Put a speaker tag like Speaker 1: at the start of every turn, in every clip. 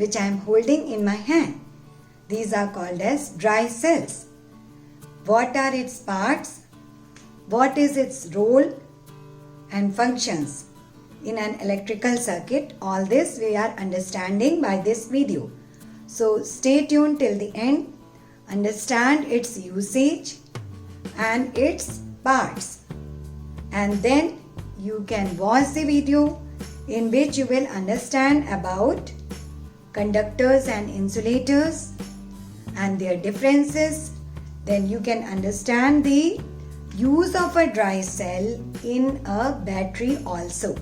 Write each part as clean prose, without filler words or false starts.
Speaker 1: which I am holding in my hand. These are called as dry cells. What are its parts? What is its role and functions in an electrical circuit? All this we are understanding by this video. So stay tuned till the end. Understand its usage and its parts. And then you can watch the video in which you will understand about conductors and insulators and their differences. Then you can understand the use of a dry cell in a battery also.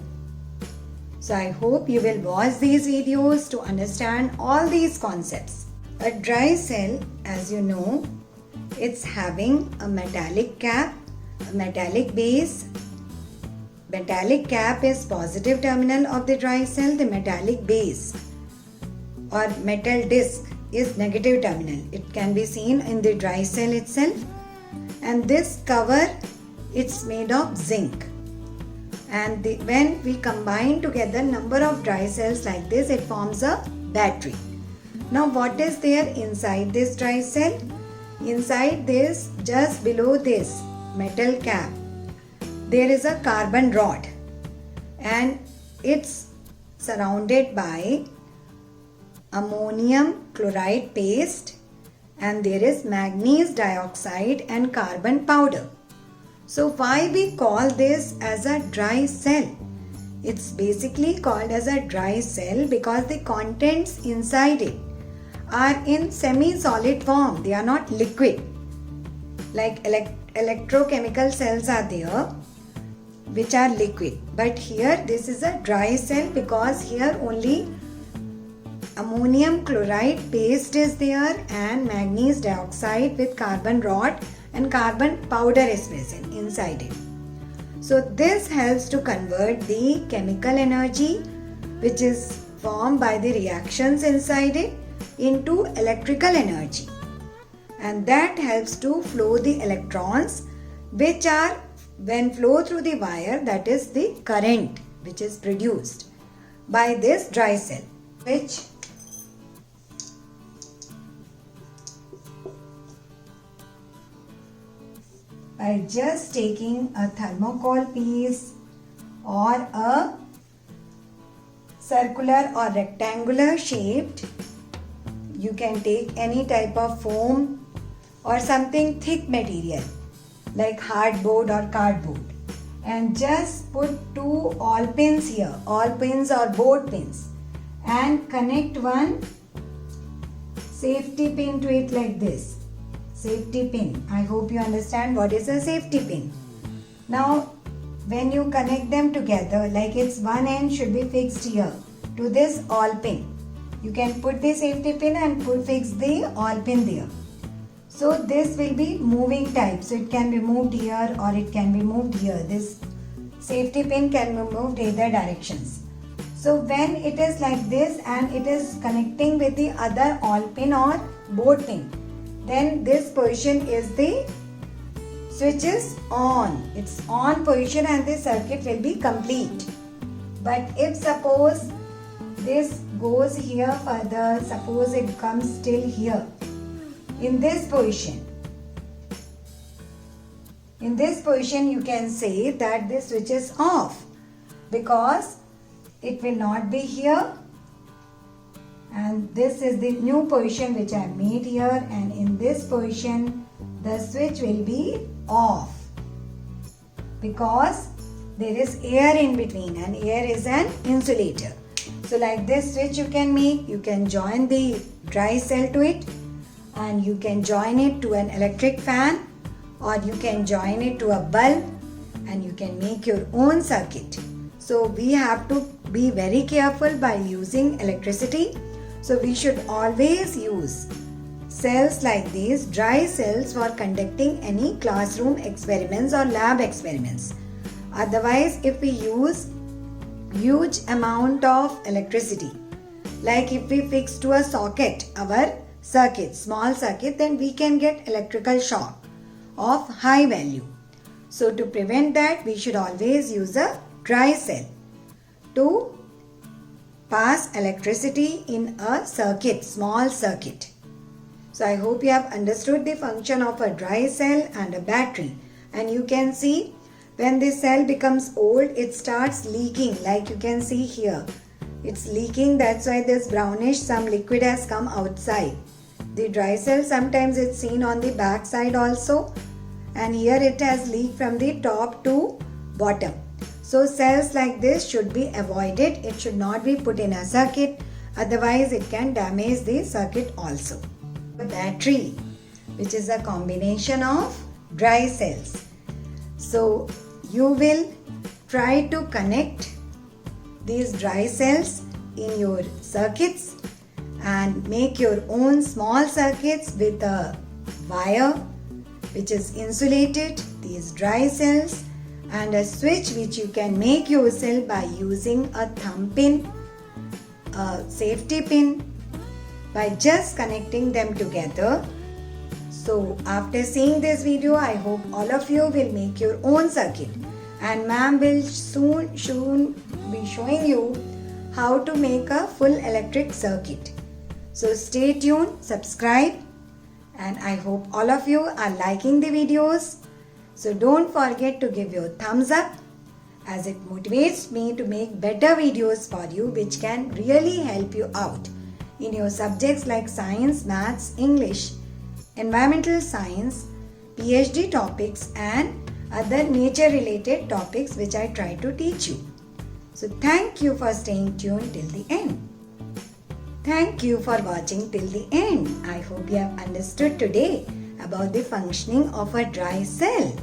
Speaker 1: So I hope you will watch these videos to understand all these concepts. A dry cell, as you know, it's having a metallic cap, a metallic base. Metallic cap is positive terminal of the dry cell. The metallic base or metal disc is negative terminal. It can be seen in the dry cell itself. And this cover, it's made of zinc. And when we combine together number of dry cells like this, it forms a battery. Now what is there inside this dry cell? Inside this, just below this metal cap, there is a carbon rod and it's surrounded by ammonium chloride paste and there is manganese dioxide and carbon powder. So why we call this as a dry cell? It's basically called as a dry cell because the contents inside it are in semi-solid form. They are not liquid. Like electrochemical cells are there which are liquid. But here this is a dry cell because here only ammonium chloride paste is there and manganese dioxide with carbon rod and carbon powder is present inside it. So this helps to convert the chemical energy which is formed by the reactions inside it into electrical energy, and that helps to flow the electrons which are when flow through the wire, that is the current which is produced by this dry cell, which by just taking a thermocol piece or a circular or rectangular shaped, you can take any type of foam or something thick material like hardboard or cardboard and just put two awl pins here, awl pins or board pins, and connect one safety pin to it like this. Safety pin. I hope you understand what is a safety pin. Now when you connect them together, like its one end should be fixed here to this awl pin. You can put the safety pin and fix the awl pin there. So this will be moving type. So it can be moved here or it can be moved here. This safety pin can be moved either directions. So when it is like this and it is connecting with the other awl pin or board pin, then this position is the switch is on. It's on position and the circuit will be complete. But if suppose this goes here further, suppose it comes still here in this position. In this position you can say that this switch is off because it will not be here, and this is the new position which I made here, and in this position the switch will be off because there is air in between and air is an insulator. So like this switch you can make, you can join the dry cell to it and you can join it to an electric fan or you can join it to a bulb and you can make your own circuit. So we have to be very careful by using electricity. So we should always use cells like these, dry cells, for conducting any classroom experiments or lab experiments. Otherwise, if we use huge amount of electricity, like if we fix to a socket our circuit, small circuit, then we can get electrical shock of high value. So to prevent that, we should always use a dry cell to pass electricity in a circuit, small circuit. So I hope you have understood the function of a dry cell and a battery. And you can see when this cell becomes old, it starts leaking, like you can see here. It's leaking, that's why this brownish, some liquid has come outside. The dry cell, sometimes it's seen on the back side also. And here it has leaked from the top to bottom. So cells like this should be avoided. It should not be put in a circuit, otherwise it can damage the circuit also. A battery, which is a combination of dry cells. So you will try to connect these dry cells in your circuits and make your own small circuits with a wire which is insulated, these dry cells, and a switch which you can make yourself by using a thumb pin, a safety pin, by just connecting them together. So after seeing this video, I hope all of you will make your own circuit, and ma'am will soon be showing you how to make a full electric circuit. So stay tuned, subscribe, and I hope all of you are liking the videos. So don't forget to give your thumbs up, as it motivates me to make better videos for you which can really help you out in your subjects like science, maths, English, environmental science, PhD topics, and other nature related topics which I try to teach you. So thank you for staying tuned till the end. Thank you for watching till the end. I hope you have understood today about the functioning of a dry cell.